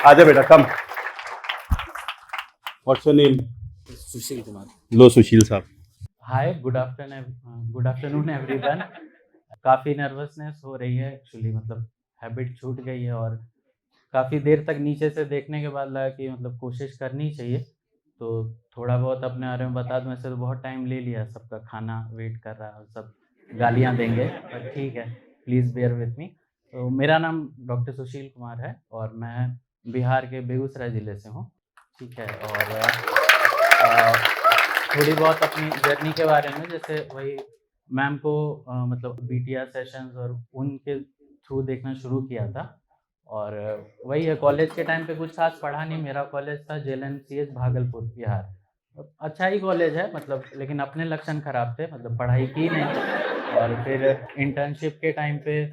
आजा बेटा come. What's your name? Sushil Kumar. लो सुशील साहब। Hi, good afternoon everyone. काफ़ी नर्वसनेस हो रही है एक्चुअली, मतलब हैबिट छूट गई है और काफ़ी देर तक नीचे से देखने के बाद लगा कि मतलब कोशिश करनी चाहिए। तो थोड़ा बहुत अपने बारे में बता दूं, वैसे तो बहुत टाइम ले लिया, सबका खाना वेट कर रहा है और सब गालियां देंगे, पर ठीक है, प्लीज़ बेयर विथ मी। तो मेरा नाम डॉक्टर सुशील कुमार है और मैं बिहार के बेगूसराय ज़िले से हूँ, ठीक है। और थोड़ी बहुत अपनी जर्नी के बारे में, जैसे वही मैम को मतलब बीटीआर सेशंस और उनके थ्रू देखना शुरू किया था। और वही है, कॉलेज के टाइम पे कुछ खास पढ़ा नहीं। मेरा कॉलेज था JLNCH भागलपुर, बिहार। अच्छा ही कॉलेज है मतलब, लेकिन अपने लक्षण ख़राब थे, मतलब पढ़ाई की नहीं। और फिर इंटर्नशिप के टाइम पे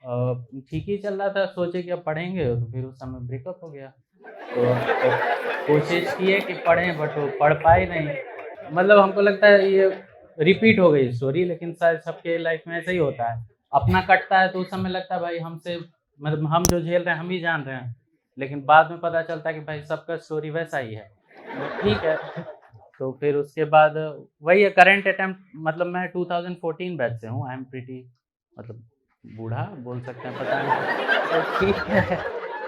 ठीक ही चल रहा था, सोचे कि अब पढ़ेंगे, तो फिर उस समय ब्रेकअप हो गया। तो कोशिश की है कि पढ़ें, बट वो पढ़ पाए नहीं। मतलब हमको लगता है ये रिपीट हो गई स्टोरी, लेकिन शायद सबके लाइफ में ऐसा ही होता है। अपना कटता है तो उस समय लगता है भाई हमसे, मतलब हम जो झेल रहे हैं हम ही जान रहे हैं, लेकिन बाद में पता चलता है कि भाई सबका स्टोरी वैसा ही है, तो ठीक है। तो फिर उसके बाद वही है, करंट अटेम्प्ट, मतलब मैं 2014 बैच से हूँ। आई एम प्रीटी, मतलब बूढ़ा बोल सकते हैं, पता नहीं, तो ठीक है।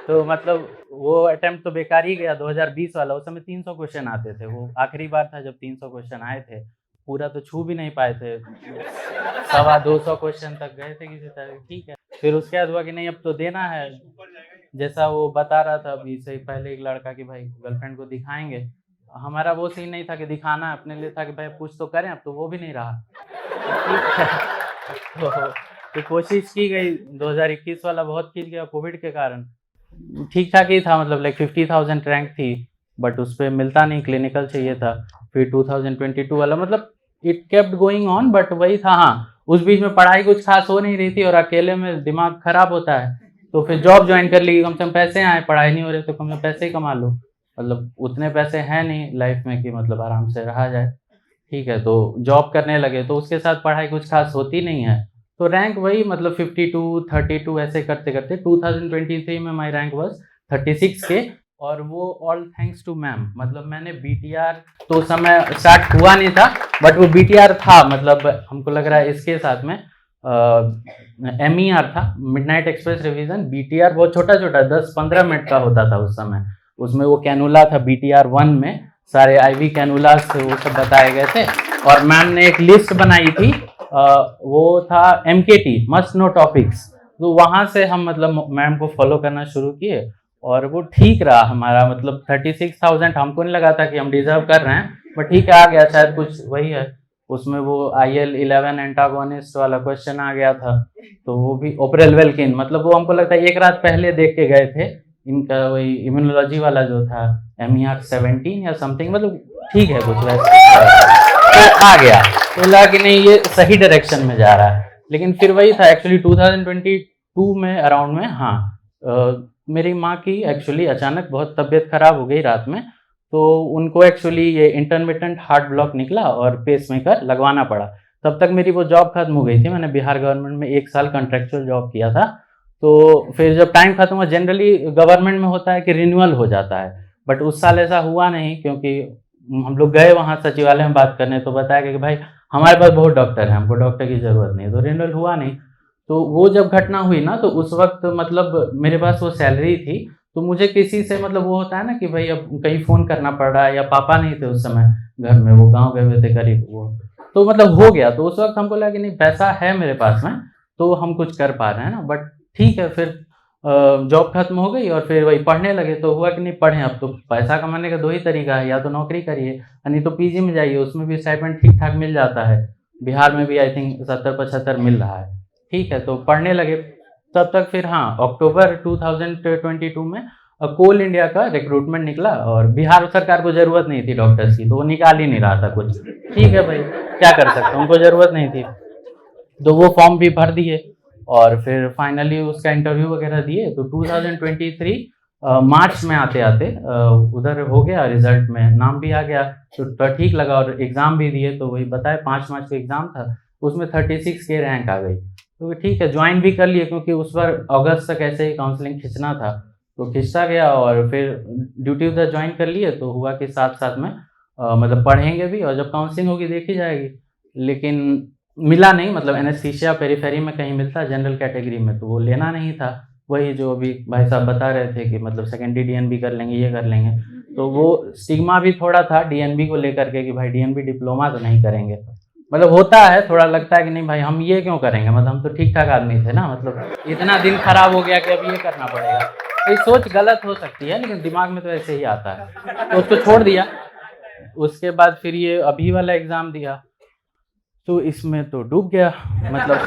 तो मतलब वो अटेम्प्ट तो बेकार ही गया, 2020 वाला। उस समय 300 क्वेश्चन आते थे, वो आखिरी बार था जब 300 क्वेश्चन आए थे। पूरा तो छू भी नहीं पाए थे, 250 क्वेश्चन तक गए थे किसी तरह, ठीक है। फिर उसके बाद हुआ कि नहीं, अब तो देना है। जैसा वो बता रहा था अभी से पहले एक लड़का कि भाई गर्लफ्रेंड को दिखाएंगे, हमारा वो सीन नहीं था कि दिखाना है, अपने लिए था कि भाई कुछ तो करें। अब तो वो भी नहीं रहा, ठीक है। तो कोशिश की गई, 2021 वाला बहुत खींच गया कोविड के कारण। ठीक ठाक ही था, मतलब लाइक 50,000 रैंक थी, बट उस पर मिलता नहीं, क्लिनिकल चाहिए था। फिर 2022 वाला, मतलब it kept going on, but वही था। हाँ, उस बीच में पढ़ाई कुछ खास हो नहीं रही थी और अकेले में दिमाग खराब होता है, तो फिर जॉब ज्वाइन कर ली। कम से कम पैसे आए, पढ़ाई नहीं हो रही तो कम से कम पैसे ही कमा लो। मतलब उतने पैसे हैं नहीं लाइफ में कि मतलब आराम से रहा जाए, ठीक है। तो जॉब करने लगे, तो उसके साथ पढ़ाई कुछ खास होती नहीं है, तो रैंक वही मतलब 52 32 ऐसे करते करते 2023 में माई रैंक वॉज 36 के। और वो ऑल थैंक्स टू मैम। मतलब मैंने BTR तो उस समय स्टार्ट हुआ नहीं था, बट वो BTR था, मतलब हमको लग रहा है इसके साथ में MER था, मिडनाइट एक्सप्रेस रिवीजन। BTR बहुत छोटा छोटा 10-15 मिनट का होता था उस समय। उसमें वो कैनुला था BTR 1 में, सारे IV कैनुलास वो सब बताए गए थे। और मैम ने एक लिस्ट बनाई थी, वो था MKT, मस्ट नो टॉपिक्स। तो वहाँ से हम मतलब मैम को फॉलो करना शुरू किए और वो ठीक रहा हमारा। मतलब 36,000 हमको नहीं लगा था कि हम डिजर्व कर रहे हैं, बट ठीक है, आ गया। शायद कुछ वही है, उसमें वो IL-11 एंटागोनिस्ट वाला क्वेश्चन आ गया था, तो वो भी ओपरेल वेल्किन, मतलब वो हमको लगता है एक रात पहले देख के गए थे। इनका वही इम्यूनोलॉजी वाला जो था MER 17 या समथिंग, मतलब ठीक है कुछ वैसे, तो आ गया। तो लगा कि नहीं ये सही डायरेक्शन में जा रहा है। लेकिन फिर वही था एक्चुअली 2022 में अराउंड में, हाँ, मेरी माँ की एक्चुअली अचानक बहुत तबीयत खराब हो गई रात में, तो उनको एक्चुअली ये इंटरमिटेंट हार्ट ब्लॉक निकला और पेसमेकर लगवाना पड़ा। तब तक मेरी वो जॉब खत्म हो गई थी, मैंने बिहार गवर्नमेंट में 1 साल कॉन्ट्रेक्चुअल जॉब किया था। तो फिर जब टाइम खत्म हुआ, जनरली गवर्नमेंट में होता है कि रिन्यूअल हो जाता है, बट उस साल ऐसा हुआ नहीं, क्योंकि हम लोग गए वहाँ सचिवालय में बात करने, तो बताया गया कि भाई हमारे पास बहुत डॉक्टर हैं, हमको डॉक्टर की ज़रूरत नहीं, तो रिन्यूअल हुआ नहीं। तो वो जब घटना हुई ना, तो उस वक्त मतलब मेरे पास वो सैलरी थी, तो मुझे किसी से मतलब वो होता है ना कि भाई अब कहीं फ़ोन करना पड़ रहा है, या पापा नहीं थे उस समय घर में, वो गाँव गए हुए थे करीब, वो तो मतलब हो गया। तो उस वक्त हमको लगा कि नहीं, पैसा है मेरे पास में, तो हम कुछ कर पा रहे हैं ना। बट ठीक है, फिर जॉब खत्म हो गई और फिर वही पढ़ने लगे, तो हुआ कि नहीं पढ़ें। अब तो पैसा कमाने का 2 ही तरीका है, या तो नौकरी करिए, नहीं तो PG में जाइए, उसमें भी स्टाइपेंड ठीक ठाक मिल जाता है। बिहार में भी आई थिंक 70-75 मिल रहा है, ठीक है। तो पढ़ने लगे तब तक। फिर हाँ, अक्टूबर 2022 में कोल इंडिया का रिक्रूटमेंट निकला, और बिहार सरकार को ज़रूरत नहीं थी डॉक्टर्स की, तो वो निकाल ही नहीं रहा था कुछ, ठीक है भाई, क्या कर सकते हैं, उनको ज़रूरत नहीं थी। तो वो फॉर्म भी भर दिए और फिर फाइनली उसका इंटरव्यू वगैरह दिए। तो 2023 मार्च में आते आते उधर हो गया, रिजल्ट में नाम भी आ गया, तो ठीक लगा। और एग्ज़ाम भी दिए, तो वही बताए 5 मार्च को एग्ज़ाम था, उसमें 36 के रैंक आ गई। तो ठीक है, ज्वाइन भी कर लिए, क्योंकि उस बार अगस्त तक ऐसे ही काउंसलिंग खींचना था। तो खिंचता गया और फिर ड्यूटी उधर ज्वाइन कर लिए, तो हुआ कि साथ साथ में मतलब पढ़ेंगे भी और जब काउंसलिंग होगी देखी जाएगी। लेकिन मिला नहीं, मतलब एनेस्थीसिया पेरिफेरी में कहीं मिलता है जनरल कैटेगरी में, तो वो लेना नहीं था। वही जो अभी भाई साहब बता रहे थे कि मतलब सेकेंडरी डीएनबी कर लेंगे, ये कर लेंगे, तो वो स्टिग्मा भी थोड़ा था डीएनबी को लेकर के कि भाई डीएनबी डिप्लोमा तो नहीं करेंगे। मतलब होता है, थोड़ा लगता है कि नहीं भाई हम ये क्यों करेंगे, मतलब हम तो ठीक ठाक आदमी थे ना, मतलब इतना दिन खराब हो गया कि अब ये करना पड़ेगा। तो ये सोच गलत हो सकती है, लेकिन दिमाग में तो ऐसे ही आता है, तो उसको छोड़ दिया। उसके बाद फिर ये अभी वाला एग्ज़ाम दिया, तो इसमें तो डूब गया। मतलब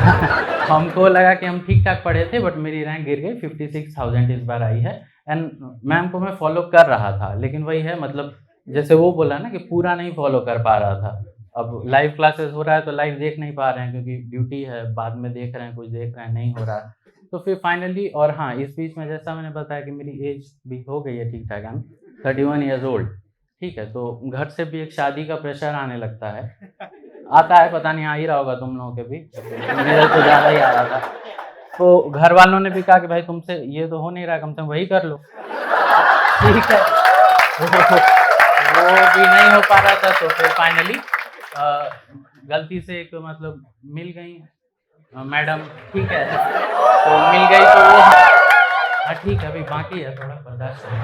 हमको लगा कि हम ठीक ठाक पढ़े थे, बट मेरी रैंक गिर गई, 56,000 इस बार आई है। एंड मैम को मैं फॉलो कर रहा था, लेकिन वही है, मतलब जैसे वो बोला ना कि पूरा नहीं फॉलो कर पा रहा था। अब लाइव क्लासेस हो रहा है तो लाइव देख नहीं पा रहे हैं, क्योंकि ड्यूटी है, बाद में देख रहे हैं, कुछ देख रहे हैं, नहीं हो रहा है। तो फिर फाइनली, और हाँ, इस बीच में जैसा मैंने बताया कि मेरी एज भी हो गई है ठीक ठाक, आई एम 31 ईयर्स ओल्ड। ठीक है, तो घर से भी एक शादी का प्रेशर आने लगता है, आता है, पता नहीं आ ही रहा होगा तुम लोगों के भी, मेरे तो ज़्यादा ही आ रहा था। तो घर वालों ने भी कहा कि भाई तुमसे ये तो हो नहीं रहा, कम से कम वही कर लो। ठीक है, वो भी नहीं हो पा रहा था, तो फिर फाइनली गलती से एक मतलब मिल गई मैडम, ठीक है, तो मिल गई तो वो, हाँ ठीक है, अभी बाकी है, थोड़ा बर्दाश्त करो।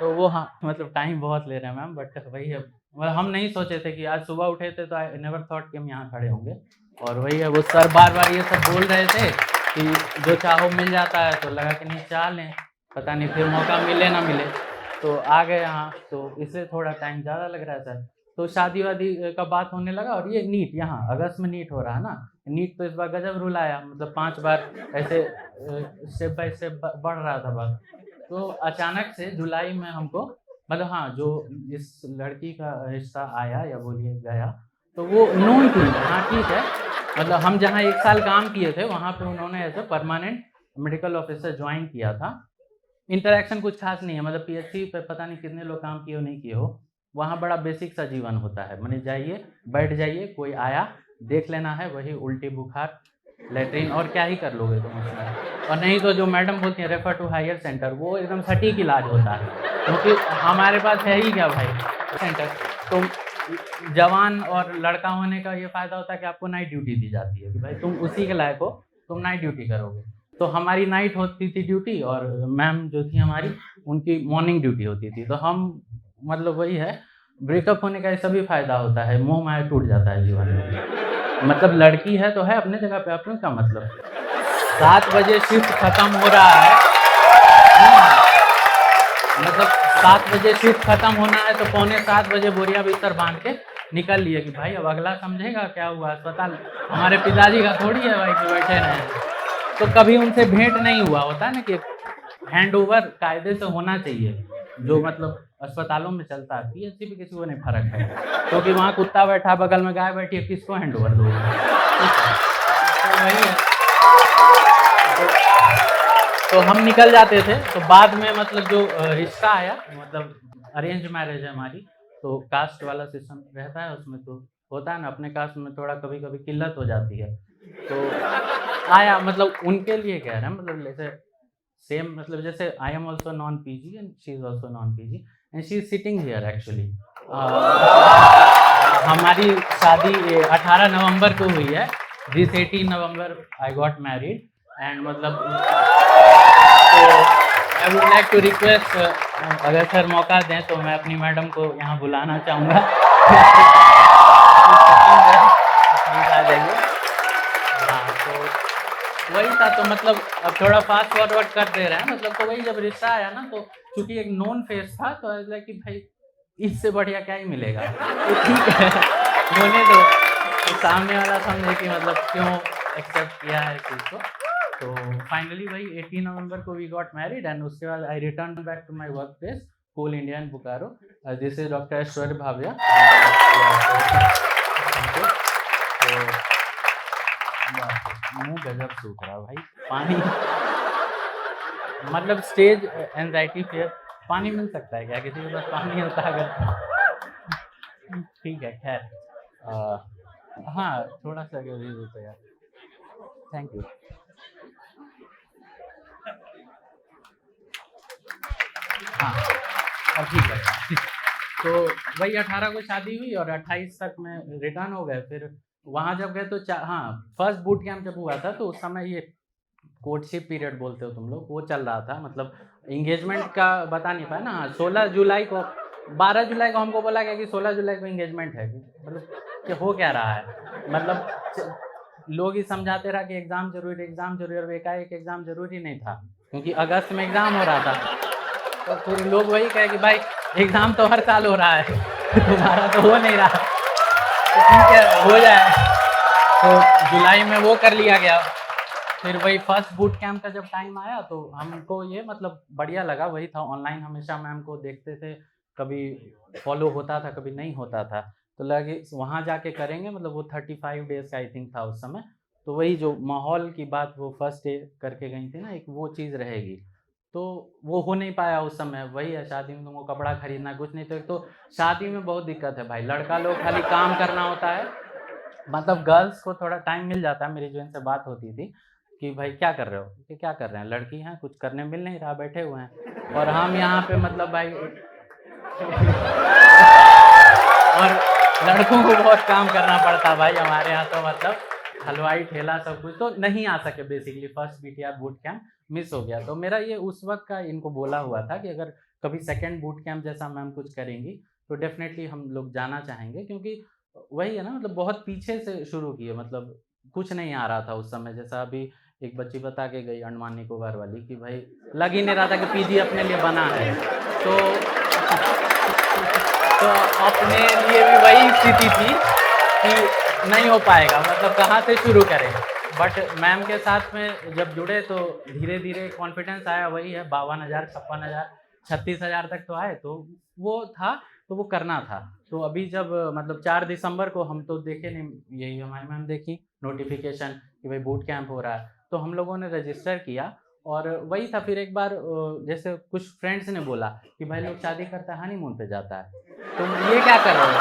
तो वो, हाँ, मतलब टाइम बहुत ले रहे हैं मैम, बट वही है, मतलब हम नहीं सोचे थे कि आज सुबह उठे थे तो आई नेवर थॉट कि हम यहाँ खड़े होंगे। और वही है, वो सर बार बार ये सब बोल रहे थे कि जो चाहो मिल जाता है, तो लगा कि नहीं चाह लें, पता नहीं फिर मौका मिले ना मिले, तो आ गए यहाँ, तो इसलिए थोड़ा टाइम ज़्यादा लग रहा था। तो शादी वादी का बात होने लगा, और ये नीट, यहाँ अगस्त में नीट हो रहा है ना, नीट तो इस बार गजब रूल आया, मतलब 5 बार ऐसे स्टेप बाय स्टेप बढ़ रहा था बात। तो अचानक से जुलाई में हमको, मतलब हाँ, जो इस लड़की का रिश्ता आया या बोलिए गया, तो वो नोन थी, हाँ ठीक है, मतलब हम जहाँ 1 साल काम किए थे वहाँ पे उन्होंने as a permanent medical officer join किया था। इंटरेक्शन कुछ खास नहीं है, मतलब पीएचसी पे पता नहीं कितने लोग काम किए हो नहीं किए हो, वहाँ बड़ा बेसिक सा जीवन होता है, माने जाइए, बैठ जाइए, कोई आया, देख लेना है, वही उल्टी बुखार लेटरिन, और क्या ही कर लोगे तुम उसमें। और नहीं तो जो मैडम बोलती हैं रेफर टू हायर सेंटर, वो एकदम सटीक इलाज होता है, क्योंकि हमारे पास है ही क्या भाई सेंटर। तो जवान और लड़का होने का ये फ़ायदा होता है कि आपको नाइट ड्यूटी दी जाती है कि भाई तुम उसी के लायक हो, तुम नाइट ड्यूटी करोगे। तो हमारी नाइट होती थी ड्यूटी, और मैम जो थी हमारी, उनकी मॉर्निंग ड्यूटी होती थी। तो हम, मतलब वही है, ब्रेकअप होने का ऐसा भी फ़ायदा होता है, मोह माया टूट जाता है जीवन में। मतलब लड़की है तो है अपने जगह पे, अपने का मतलब 7 बजे शिफ्ट खत्म हो रहा है, मतलब 7 बजे शिफ्ट खत्म होना है, तो पौने 7 बजे बोरिया बिस्तर बांध के निकल लिए कि भाई अब अगला समझेगा क्या हुआ अस्पताल, हमारे पिताजी का थोड़ी है भाई कि बैठे रहें। तो कभी उनसे भेंट नहीं हुआ, होता है ना कि हैंड ओवर कायदे से होना चाहिए, जो मतलब अस्पतालों में चलता है, पीएचसी पे किसी को नहीं फर्क है, क्योंकि वहाँ कुत्ता बैठा, बगल में गाय बैठी है, किसको हैंड ओवर दोगे। तो वही है, तो हम निकल जाते थे। तो बाद में मतलब जो रिश्ता आया, मतलब अरेंज मैरिज है हमारी, तो कास्ट वाला सिस्टम रहता है उसमें, तो होता है ना, अपने कास्ट में थोड़ा कभी कभी किल्लत हो जाती है, तो आया, मतलब उनके लिए कह रहे हैं, मतलब जैसे सेम, मतलब जैसे I am also non PG and she is also non PG and she is sitting here actually. हमारी शादी 18 नवंबर को हुई है, this 18 November I got married, and मतलब तो I would like to request, अगर सर मौका दें तो मैं अपनी मैडम को यहाँ बुलाना चाहूँगा। प्लीज आ जाइए। हाँ, तो वही था, तो मतलब अब थोड़ा फास्ट फॉरवर्ड कर दे रहे हैं, मतलब तो वही, जब रिश्ता आया ना, तो चूंकि एक नोन फेस था, तो ऐसा कि भाई इससे बढ़िया क्या ही मिलेगा, तो ठीक है होने दो, तो सामने वाला समझे कि मतलब क्यों एक्सेप्ट किया है चीज़ को। तो फाइनली वही 18 नवंबर को वी गॉट मैरिड, एंड उसके बाद I return back to my work place Coal India in Bokaro. This is doctor Aishwarya Bhavia. तो मुँह गजब सूख रहा भाई, पानी, मतलब स्टेज एंजाइटी फियर, पानी मिल सकता है क्या किसी के पास, पानी होता है अगर। ठीक है, खैर, हाँ थोड़ा सा अगर यूज होता है, थैंक यू। हाँ, अब ठीक है। तो वही 18 को शादी हुई और 28 तक में रिटर्न हो गए। फिर वहाँ जब गए तो हाँ, फर्स्ट बूट कैंप जब हुआ था तो उस समय ये कोर्टशिप पीरियड बोलते हो तुम लोग, वो चल रहा था। मतलब एंगेजमेंट का बता नहीं पाया ना। 16 जुलाई को 12 जुलाई को हमको बोला गया कि 16 जुलाई को एंगेजमेंट है। मतलब कि हो क्या रहा है, मतलब लोग ही समझाते रहा कि एग्ज़ाम जरूरी, एग्ज़ाम जरूरी, और एकाएक एग्ज़ाम जरूरी नहीं था क्योंकि अगस्त में एग्ज़ाम हो रहा था। तो फिर लोग वही कहे कि भाई एग्ज़ाम तो हर साल हो रहा है तुम्हारा तो हो नहीं रहा, तो ठीक है हो जाए। तो जुलाई में वो कर लिया गया। फिर वही फर्स्ट बूट कैंप का जब टाइम आया तो हमको ये मतलब बढ़िया लगा। वही था, ऑनलाइन हमेशा मैम को देखते थे, कभी फॉलो होता था कभी नहीं होता था, तो लगे वहाँ जाके करेंगे। मतलब वो 35 डेज़ का आई थिंक था उस समय। तो वही जो माहौल की बात वो फर्स्ट डे करके गई थी ना, एक वो चीज़ रहेगी। तो वो हो नहीं पाया उस समय। वही है, शादी में तुमको कपड़ा खरीदना कुछ नहीं। तो एक तो शादी में बहुत दिक्कत है भाई, लड़का लोग खाली काम करना होता है। मतलब गर्ल्स को थोड़ा टाइम मिल जाता है। मेरी जो इनसे बात होती थी कि भाई क्या कर रहे हो, कि क्या कर रहे हैं, लड़की हैं कुछ करने मिल नहीं रहा, बैठे हुए हैं। और हम यहाँ पे मतलब भाई और लड़कों को बहुत काम करना पड़ता भाई हमारे यहाँ। तो मतलब हलवाई ठेला सब कुछ, तो नहीं आ सके basically. First BTR boot camp miss हो गया। तो मेरा ये उस वक्त का इनको बोला हुआ था कि अगर कभी सेकंड बूट कैंप जैसा मैम कुछ करेंगी तो डेफिनेटली हम लोग जाना चाहेंगे, क्योंकि वही है ना, मतलब बहुत पीछे से शुरू किए। मतलब कुछ नहीं आ रहा था उस समय। जैसा अभी एक बच्ची बता के गई अंडमान निकोबार वाली कि भाई लग ही नहीं रहा था कि पीजी अपने लिए बना है। तो तो अपने लिए भी वही स्थिति थी कि नहीं हो पाएगा, मतलब कहाँ से शुरू करें। बट मैम के साथ में जब जुड़े तो धीरे धीरे कॉन्फिडेंस आया। वही है 52,000, 56,000, 36,000 तक तो आए। तो वो था, तो वो करना था। तो अभी जब मतलब 4 दिसंबर को हम तो देखे नहीं, यही हमारी मैम देखी नोटिफिकेशन कि भाई बूट कैंप हो रहा है, तो हम लोगों ने रजिस्टर किया। और वही था, फिर एक बार जैसे कुछ फ्रेंड्स ने बोला कि भाई लोग शादी करता है हनीमून पे जाता है, तुम ये क्या कर रहे हो।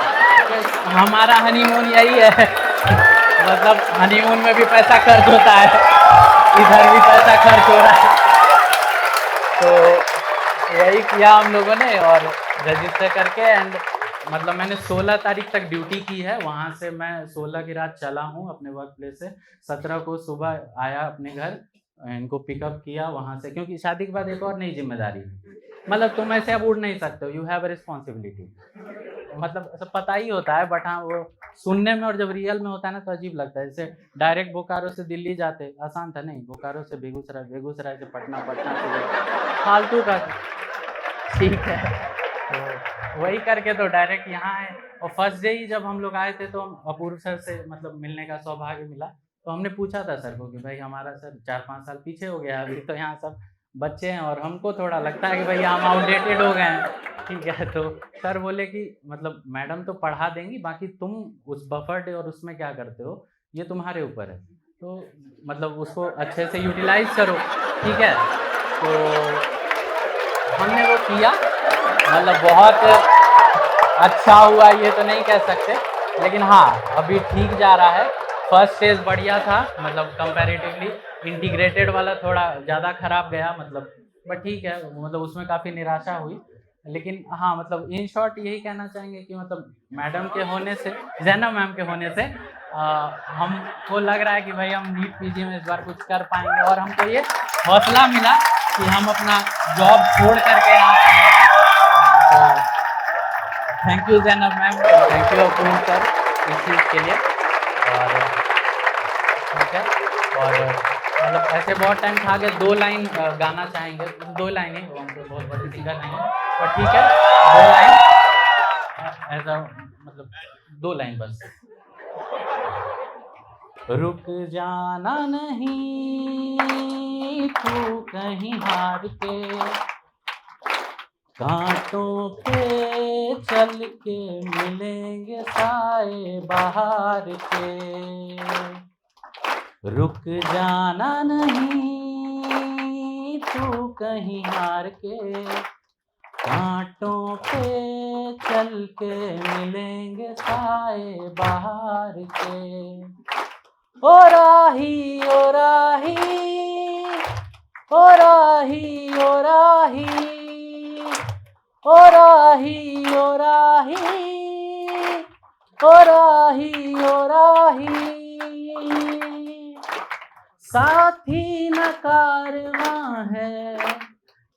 हमारा हनीमून यही है मतलब हनीमून में भी पैसा खर्च होता है, इधर भी पैसा खर्च हो रहा है। तो वही किया हम लोगों ने और रजिस्टर करके एंड मतलब मैंने 16 तारीख तक ड्यूटी की है। वहाँ से मैं 16 की रात चला हूँ अपने वर्क प्लेस से। 17 को सुबह आया अपने घर, इनको पिकअप किया वहाँ से, क्योंकि शादी के बाद एक और नई जिम्मेदारी, मतलब तुम ऐसे अब उड़ नहीं सकते हो, यू हैव अ रिस्पॉन्सिबिलिटी। मतलब सब पता ही होता है, बट हाँ वो सुनने में और जब रियल में होता है ना तो अजीब लगता है। जैसे डायरेक्ट बोकारो से दिल्ली जाते आसान था, नहीं बोकारो से बेगूसराय, बेगूसराय से पटना, पटना से फालतू का। ठीक है, तो वही करके तो डायरेक्ट यहाँ आए। और फर्स्ट डे ही जब हम लोग आए थे तो अपूर्व सर से मतलब मिलने का सौभाग्य मिला। तो हमने पूछा था सर को कि भाई हमारा सर 4-5 साल पीछे हो गया, अभी तो यहाँ सब बच्चे हैं और हमको थोड़ा लगता है कि भाई हम आउटडेटेड हो गए हैं। ठीक है, तो सर बोले कि मतलब मैडम तो पढ़ा देंगी, बाकी तुम उस बफर डे और उसमें क्या करते हो ये तुम्हारे ऊपर है। तो मतलब उसको अच्छे से यूटिलाइज करो। ठीक है, तो हमने वो किया। मतलब बहुत अच्छा हुआ ये तो नहीं कह सकते, लेकिन हाँ अभी ठीक जा रहा है। फर्स्ट स्टेज बढ़िया था, मतलब कंपैरेटिवली इंटीग्रेटेड वाला थोड़ा ज़्यादा खराब गया, मतलब बट ठीक है, मतलब उसमें काफ़ी निराशा हुई। लेकिन हाँ मतलब इन शॉर्ट यही कहना चाहेंगे कि मतलब मैडम के होने से, जैनब मैम के होने से हमको लग रहा है कि भाई हम नीट पीजी में इस बार कुछ कर पाएंगे, और हमको ये हौसला मिला कि हम अपना जॉब छोड़ करके यहाँ तो thank you Zainab ma'am, thank you Apoorv sir इस चीज़ के लिए। और ठीक है, और मतलब ऐसे बहुत टाइम था कि 2 लाइन गाना चाहेंगे, 2 लाइन ही, हम तो बहुत बड़े सिंगर नहीं हैं, पर ठीक है 2 लाइन ऐसा, मतलब 2 लाइन बस। रुक जाना नहीं तू कहीं हार के, कांटों पे चल के मिलेंगे साए बाहर के। रुक जाना नहीं तू कहीं हार के, कांटों पे चल के मिलेंगे साए बाहर के। ओ राही ओ राही, ओ राही ओ राही, ओ राही ओ राही, ओ राही ओ राही। साथी न कारवां है,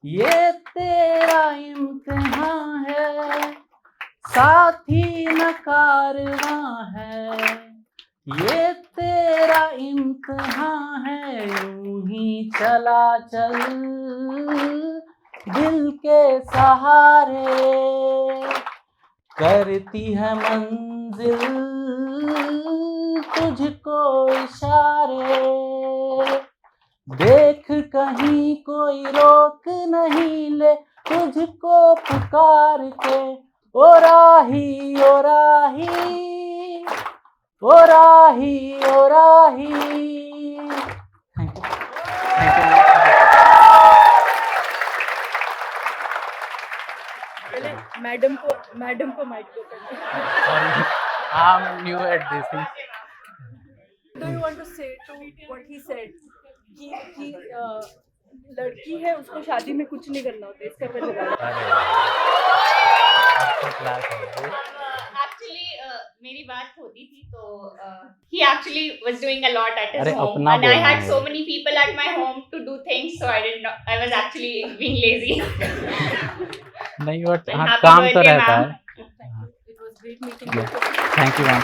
ये तेरा इम्तिहान है। साथी न कारवां है, ये तेरा इम्तिहान है। यूं ही चला चल दिल के सहारे, करती है मंजिल तुझको इशारे। देख कहीं कोई रोक नहीं ले तुझको पुकार के। ओ राही ओ राही, ओ राही ओ राही। Thank you. पहले मैडम को माइक दो पहले। Sorry, I'm new at this thing. Do you want to say to what he said कि लड़की है उसको शादी में कुछ नहीं करना होता, इसका क्या जवाब? Actually, मेरी बात होती थी तो he actually was doing a lot at his अरे home, अपना and I बोलना had है। so many people at my home to do things, so I was actually being lazy. नहीं बट And हाँ happy काम तो birthday, रहता ma'am. है। It was great meeting you. Thank you ma'am.